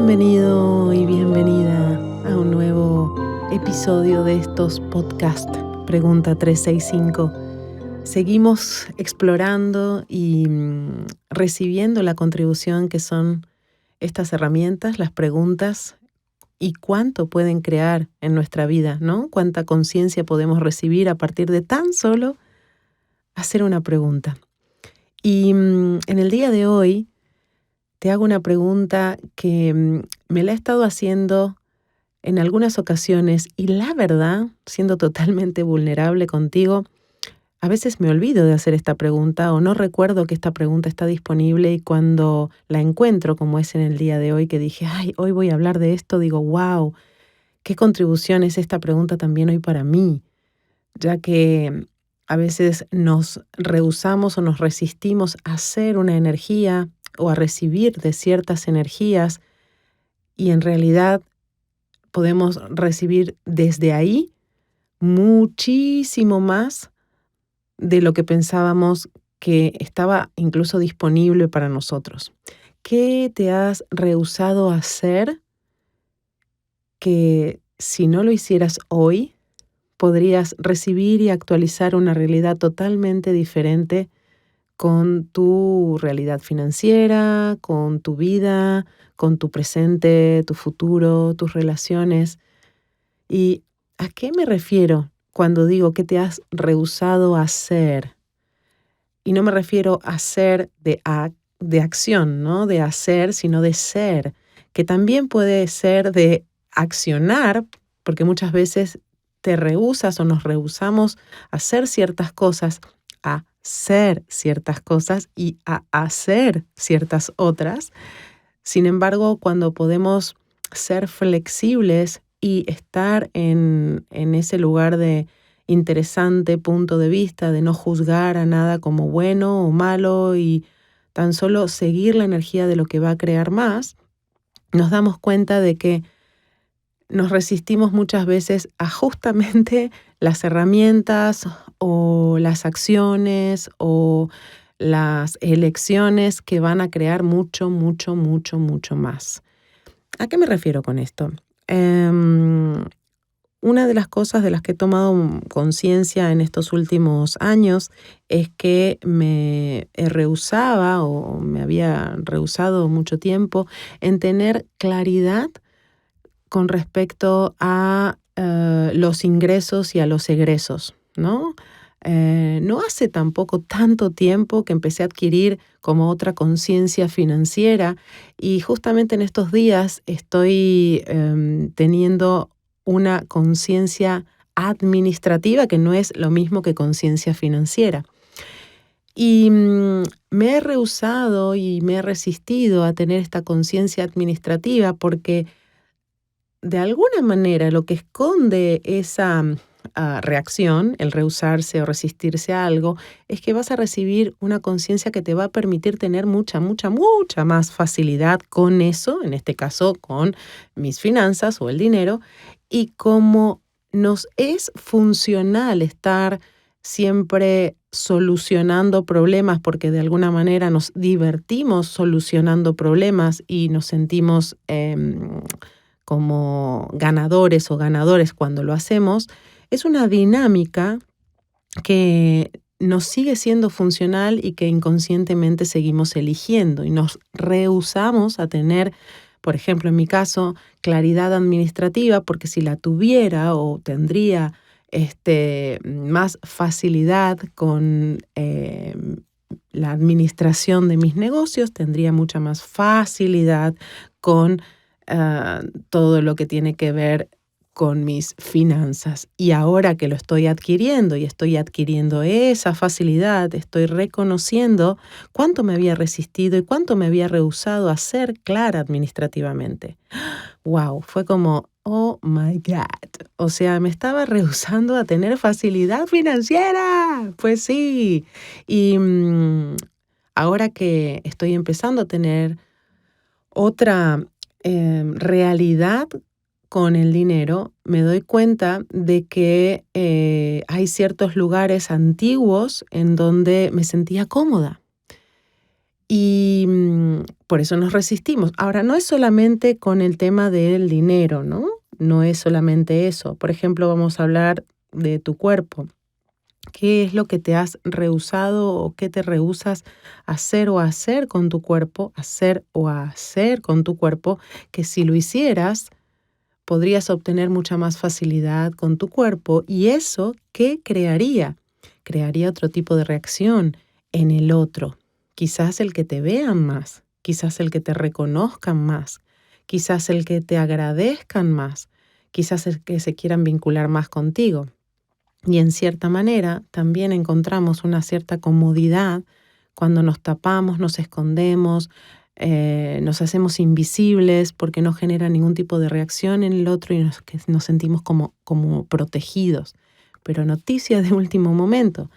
Bienvenido y bienvenida a un nuevo episodio de estos podcasts Pregunta 365. Seguimos explorando y recibiendo la contribución que son estas herramientas, las preguntas, y cuánto pueden crear en nuestra vida, ¿no? Cuánta conciencia podemos recibir a partir de tan solo hacer una pregunta. Y en el día de hoy te hago una pregunta que me la he estado haciendo en algunas ocasiones y la verdad, siendo totalmente vulnerable contigo, a veces me olvido de hacer esta pregunta o no recuerdo que esta pregunta está disponible, y cuando la encuentro, como es en el día de hoy, que dije, ay, hoy voy a hablar de esto, digo, wow, qué contribución es esta pregunta también hoy para mí, ya que a veces nos rehusamos o nos resistimos a hacer una energía o a recibir de ciertas energías, y en realidad podemos recibir desde ahí muchísimo más de lo que pensábamos que estaba incluso disponible para nosotros. ¿Qué te has rehusado a hacer que, si no lo hicieras hoy, podrías recibir y actualizar una realidad totalmente diferente con tu realidad financiera, con tu vida, con tu presente, tu futuro, tus relaciones? ¿Y a qué me refiero cuando digo que te has rehusado a hacer? Y no me refiero a hacer de acción, ¿no? De hacer, sino de ser, que también puede ser de accionar, porque muchas veces te rehusas o nos rehusamos a hacer ciertas cosas, a ser ciertas cosas y a hacer ciertas otras. Sin embargo, cuando podemos ser flexibles y estar en ese lugar de interesante punto de vista, de no juzgar a nada como bueno o malo y tan solo seguir la energía de lo que va a crear más, nos damos cuenta de que nos resistimos muchas veces a justamente las herramientas o las acciones o las elecciones que van a crear mucho, mucho, mucho, mucho más. ¿A qué me refiero con esto? Una de las cosas de las que he tomado conciencia en estos últimos años es que me rehusaba o me había rehusado mucho tiempo en tener claridad con respecto a los ingresos y a los egresos, ¿no? No hace tampoco tanto tiempo que empecé a adquirir como otra conciencia financiera, y justamente en estos días estoy teniendo una conciencia administrativa, que no es lo mismo que conciencia financiera. Y me he rehusado y me he resistido a tener esta conciencia administrativa porque de alguna manera lo que esconde esa reacción, el rehusarse o resistirse a algo, es que vas a recibir una conciencia que te va a permitir tener mucha, mucha, mucha más facilidad con eso, en este caso con mis finanzas o el dinero, y como nos es funcional estar siempre solucionando problemas, porque de alguna manera nos divertimos solucionando problemas y nos sentimos como ganadores o ganadores cuando lo hacemos, es una dinámica que nos sigue siendo funcional y que inconscientemente seguimos eligiendo, y nos rehusamos a tener, por ejemplo, en mi caso, claridad administrativa, porque si la tuviera o tendría más facilidad con la administración de mis negocios, tendría mucha más facilidad con todo lo que tiene que ver con mis finanzas. Y ahora que lo estoy adquiriendo y estoy adquiriendo esa facilidad, estoy reconociendo cuánto me había resistido y cuánto me había rehusado a ser clara administrativamente. Wow, fue como, oh my God. O sea, me estaba rehusando a tener facilidad financiera. Pues sí. Y ahora que estoy empezando a tener otra realidad con el dinero, me doy cuenta de que hay ciertos lugares antiguos en donde me sentía cómoda. Y por eso nos resistimos. Ahora, no es solamente con el tema del dinero, ¿no? No es solamente eso. Por ejemplo, vamos a hablar de tu cuerpo. ¿Qué es lo que te has rehusado o qué te rehusas a hacer o a hacer con tu cuerpo? Hacer o a hacer con tu cuerpo, que si lo hicieras, podrías obtener mucha más facilidad con tu cuerpo. ¿Y eso qué crearía? Crearía otro tipo de reacción en el otro. Quizás el que te vean más, quizás el que te reconozcan más, quizás el que te agradezcan más, quizás el que se quieran vincular más contigo. Y en cierta manera también encontramos una cierta comodidad cuando nos tapamos, nos escondemos, nos hacemos invisibles porque no genera ningún tipo de reacción en el otro y nos sentimos como protegidos. Pero noticia de último momento,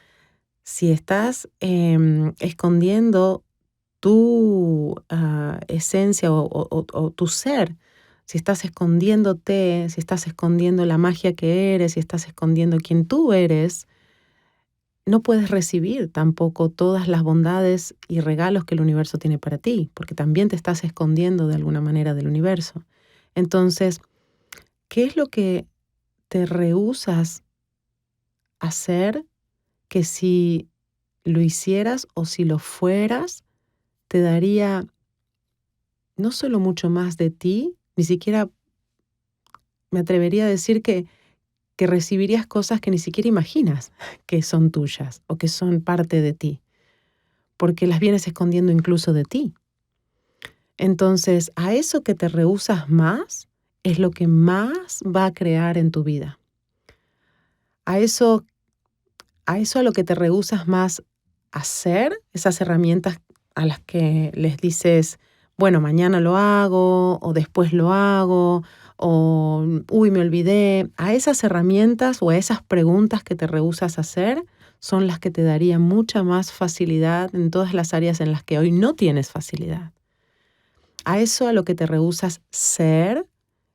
si estás escondiendo tu esencia o tu ser, si estás escondiéndote, si estás escondiendo la magia que eres, si estás escondiendo quién tú eres, no puedes recibir tampoco todas las bondades y regalos que el universo tiene para ti, porque también te estás escondiendo de alguna manera del universo. Entonces, ¿qué es lo que te rehusas a hacer que si lo hicieras o si lo fueras, te daría no solo mucho más de ti, ni siquiera me atrevería a decir que recibirías cosas que ni siquiera imaginas que son tuyas o que son parte de ti, porque las vienes escondiendo incluso de ti? Entonces, a eso que te rehusas más es lo que más va a crear en tu vida. A eso a lo que te rehusas más hacer, esas herramientas a las que les dices, bueno, mañana lo hago, o después lo hago, o uy, me olvidé. A esas herramientas o a esas preguntas que te rehusas hacer son las que te darían mucha más facilidad en todas las áreas en las que hoy no tienes facilidad. A eso a lo que te rehusas ser,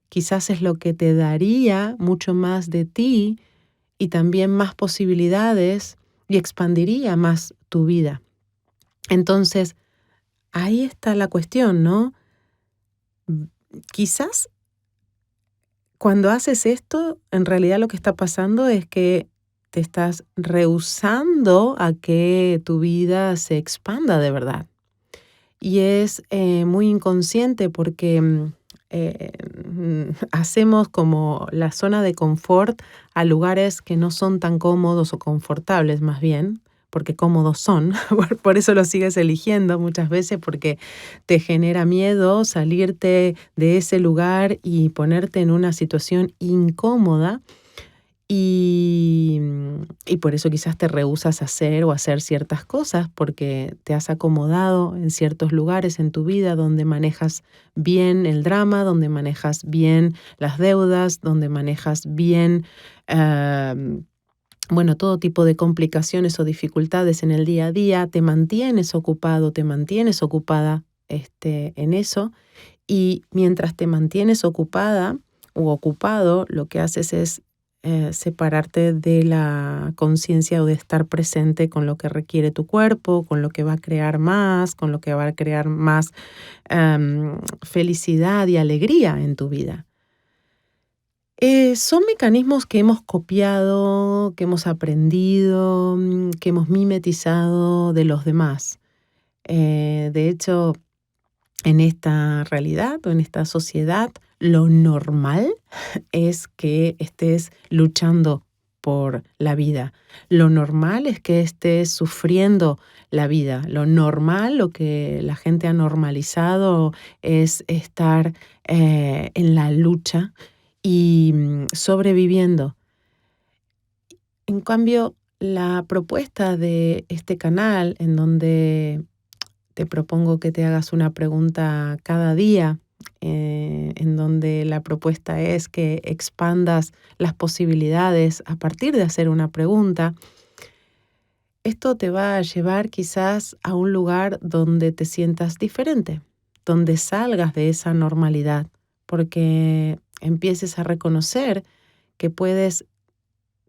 quizás es lo que te daría mucho más de ti y también más posibilidades y expandiría más tu vida. Entonces, ahí está la cuestión, ¿no? Quizás cuando haces esto, en realidad lo que está pasando es que te estás rehusando a que tu vida se expanda de verdad. Y es muy inconsciente porque hacemos como la zona de confort a lugares que no son tan cómodos o confortables más bien, porque cómodos son, por eso los sigues eligiendo muchas veces porque te genera miedo salirte de ese lugar y ponerte en una situación incómoda. Y por eso quizás te rehusas a hacer o hacer ciertas cosas porque te has acomodado en ciertos lugares en tu vida donde manejas bien el drama, donde manejas bien las deudas, donde manejas bien, bueno, todo tipo de complicaciones o dificultades en el día a día. Te mantienes ocupado, te mantienes ocupada en eso. Y mientras te mantienes ocupada u ocupado, lo que haces es separarte de la conciencia o de estar presente con lo que requiere tu cuerpo, con lo que va a crear más, con lo que va a crear más felicidad y alegría en tu vida. Son mecanismos que hemos copiado, que hemos aprendido, que hemos mimetizado de los demás. De hecho, en esta realidad o en esta sociedad, lo normal es que estés luchando por la vida. Lo normal es que estés sufriendo la vida. Lo normal, lo que la gente ha normalizado es estar en la lucha y sobreviviendo. En cambio, la propuesta de este canal, en donde te propongo que te hagas una pregunta cada día, en donde la propuesta es que expandas las posibilidades a partir de hacer una pregunta. Esto te va a llevar quizás a un lugar donde te sientas diferente, donde salgas de esa normalidad, porque empieces a reconocer que puedes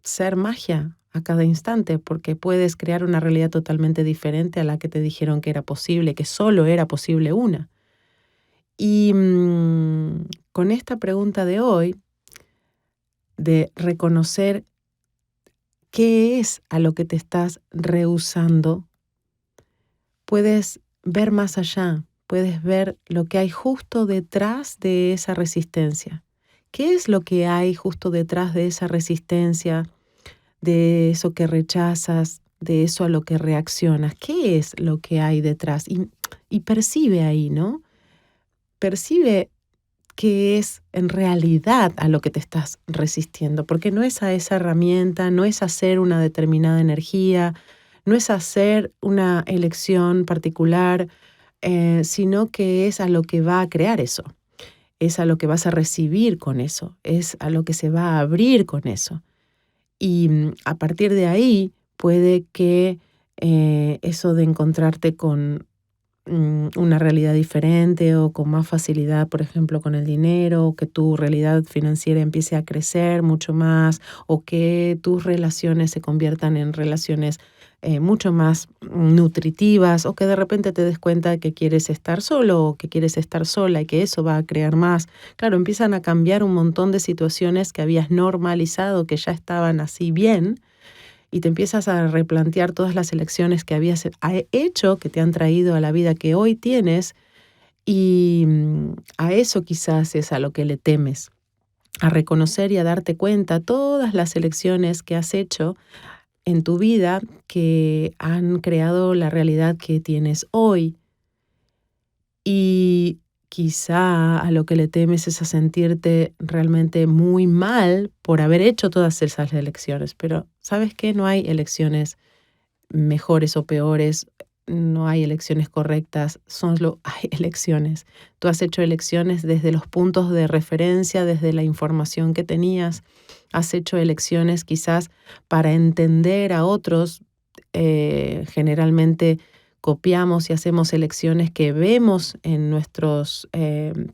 ser magia a cada instante, porque puedes crear una realidad totalmente diferente a la que te dijeron que era posible, que solo era posible una. Y con esta pregunta de hoy, de reconocer qué es a lo que te estás rehusando, puedes ver más allá, puedes ver lo que hay justo detrás de esa resistencia. ¿Qué es lo que hay justo detrás de esa resistencia, de eso que rechazas, de eso a lo que reaccionas? ¿Qué es lo que hay detrás? Y percibe ahí, ¿no? Percibe qué es en realidad a lo que te estás resistiendo, porque no es a esa herramienta, no es hacer una determinada energía, no es hacer una elección particular, sino que es a lo que va a crear eso, es a lo que vas a recibir con eso, es a lo que se va a abrir con eso. Y a partir de ahí puede que eso de encontrarte con una realidad diferente o con más facilidad, por ejemplo, con el dinero, o que tu realidad financiera empiece a crecer mucho más, o que tus relaciones se conviertan en relaciones mucho más nutritivas, o que de repente te des cuenta que quieres estar solo o que quieres estar sola y que eso va a crear más. Claro, empiezan a cambiar un montón de situaciones que habías normalizado, que ya estaban así bien, y te empiezas a replantear todas las elecciones que habías hecho, que te han traído a la vida que hoy tienes, y a eso quizás es a lo que le temes, a reconocer y a darte cuenta todas las elecciones que has hecho en tu vida que han creado la realidad que tienes hoy. Y quizá a lo que le temes es a sentirte realmente muy mal por haber hecho todas esas elecciones, pero ¿sabes qué? No hay elecciones mejores o peores, no hay elecciones correctas, solo hay elecciones. Tú has hecho elecciones desde los puntos de referencia, desde la información que tenías, has hecho elecciones quizás para entender a otros, generalmente copiamos y hacemos elecciones que vemos en nuestros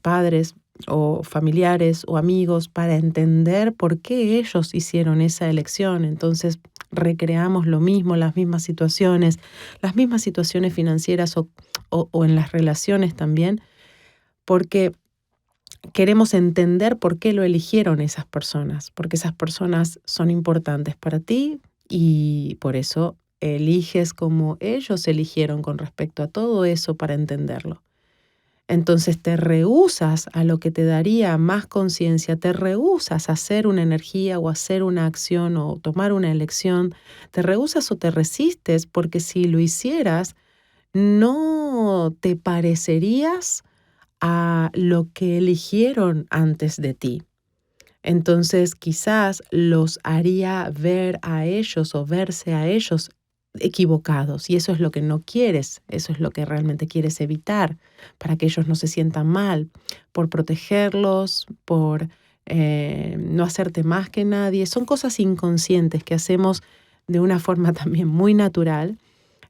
padres o familiares o amigos para entender por qué ellos hicieron esa elección. Entonces recreamos lo mismo, las mismas situaciones financieras o en las relaciones también, porque queremos entender por qué lo eligieron esas personas, porque esas personas son importantes para ti y por eso eliges como ellos eligieron con respecto a todo eso para entenderlo. Entonces te rehusas a lo que te daría más conciencia, te rehusas a hacer una energía o hacer una acción o tomar una elección, te rehusas o te resistes porque si lo hicieras no te parecerías a lo que eligieron antes de ti. Entonces quizás los haría ver a ellos o verse a ellos equivocados y eso es lo que no quieres, eso es lo que realmente quieres evitar, para que ellos no se sientan mal, por protegerlos, por no hacerte más que nadie. Son cosas inconscientes que hacemos de una forma también muy natural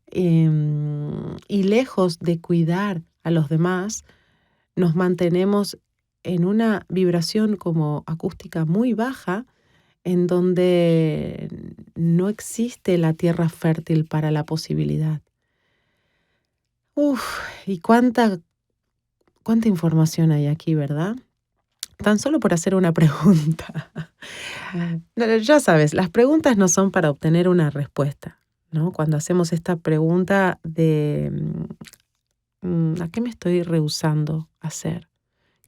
y lejos de cuidar a los demás, nos mantenemos en una vibración como acústica muy baja, en donde no existe la tierra fértil para la posibilidad. Uf, y cuánta información hay aquí, ¿verdad? Tan solo por hacer una pregunta. Ya sabes, las preguntas no son para obtener una respuesta, ¿no? Cuando hacemos esta pregunta de ¿a qué me estoy rehusando a hacer?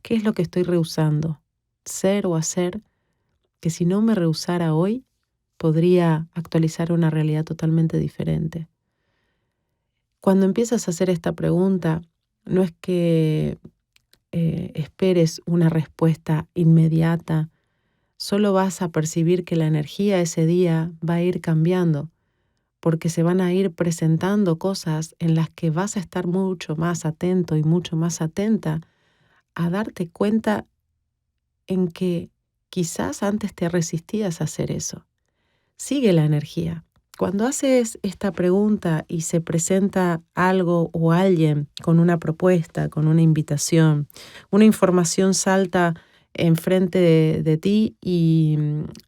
¿Qué es lo que estoy rehusando? Ser o hacer que si no me rehusara hoy, podría actualizar una realidad totalmente diferente. Cuando empiezas a hacer esta pregunta, no es que esperes una respuesta inmediata, solo vas a percibir que la energía ese día va a ir cambiando, porque se van a ir presentando cosas en las que vas a estar mucho más atento y mucho más atenta a darte cuenta en que quizás antes te resistías a hacer eso. Sigue la energía. Cuando haces esta pregunta y se presenta algo o alguien con una propuesta, con una invitación, una información salta enfrente de ti y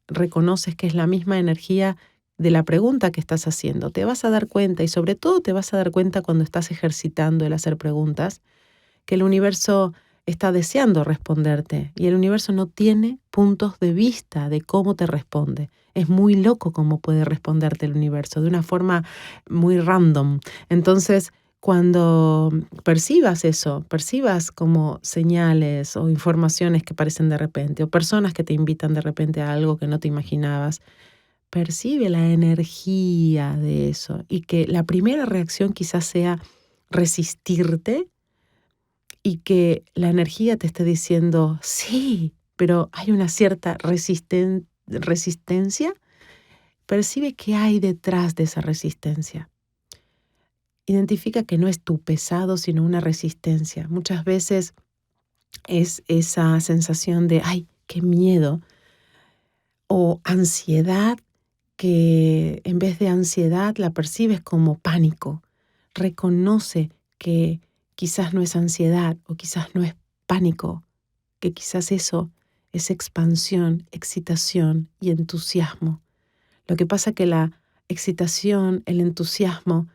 reconoces que es la misma energía de la pregunta que estás haciendo. Te vas a dar cuenta, y sobre todo te vas a dar cuenta cuando estás ejercitando el hacer preguntas, que el universo está deseando responderte y el universo no tiene puntos de vista de cómo te responde. Es muy loco cómo puede responderte el universo, de una forma muy random. Entonces, cuando percibas eso, percibas como señales o informaciones que aparecen de repente, o personas que te invitan de repente a algo que no te imaginabas, percibe la energía de eso y que la primera reacción quizás sea resistirte y que la energía te esté diciendo, sí, pero hay una cierta resistencia. Percibe qué hay detrás de esa resistencia. Identifica que no es tu pesado, sino una resistencia. Muchas veces es esa sensación de, ay, qué miedo, o ansiedad, que en vez de ansiedad la percibes como pánico. Reconoce que quizás no es ansiedad o quizás no es pánico, que quizás eso es expansión, excitación y entusiasmo. Lo que pasa es que la excitación, el entusiasmo,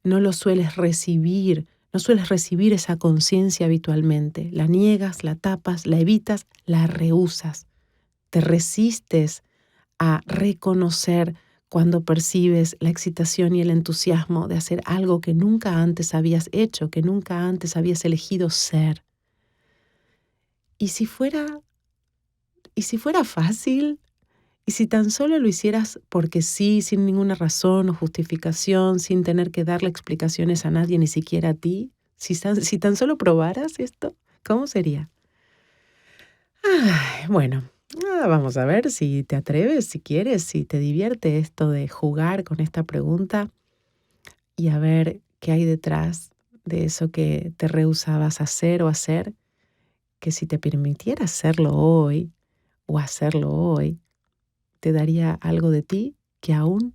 no lo sueles recibir, no sueles recibir esa conciencia habitualmente. La niegas, la tapas, la evitas, la rehusas. Te resistes a reconocer cuando percibes la excitación y el entusiasmo de hacer algo que nunca antes habías hecho, que nunca antes habías elegido ser. ¿Y si fuera fácil? ¿Y si tan solo lo hicieras porque sí, sin ninguna razón o justificación, sin tener que darle explicaciones a nadie, ni siquiera a ti? Si tan solo probaras esto, ¿cómo sería? Bueno, vamos a ver si te atreves, si quieres, si te divierte esto de jugar con esta pregunta y a ver qué hay detrás de eso que te rehusabas a hacer o hacer, que si te permitiera hacerlo hoy o hacerlo hoy, te daría algo de ti que aún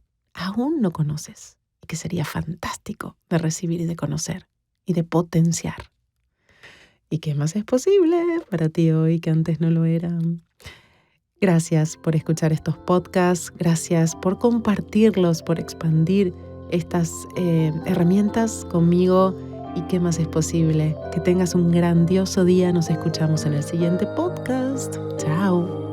no conoces y que sería fantástico de recibir y de conocer y de potenciar. ¿Y qué más es posible para ti hoy que antes no lo era? Gracias por escuchar estos podcasts, gracias por compartirlos, por expandir estas herramientas conmigo. ¿Y qué más es posible? Que tengas un grandioso día. Nos escuchamos en el siguiente podcast. Chao.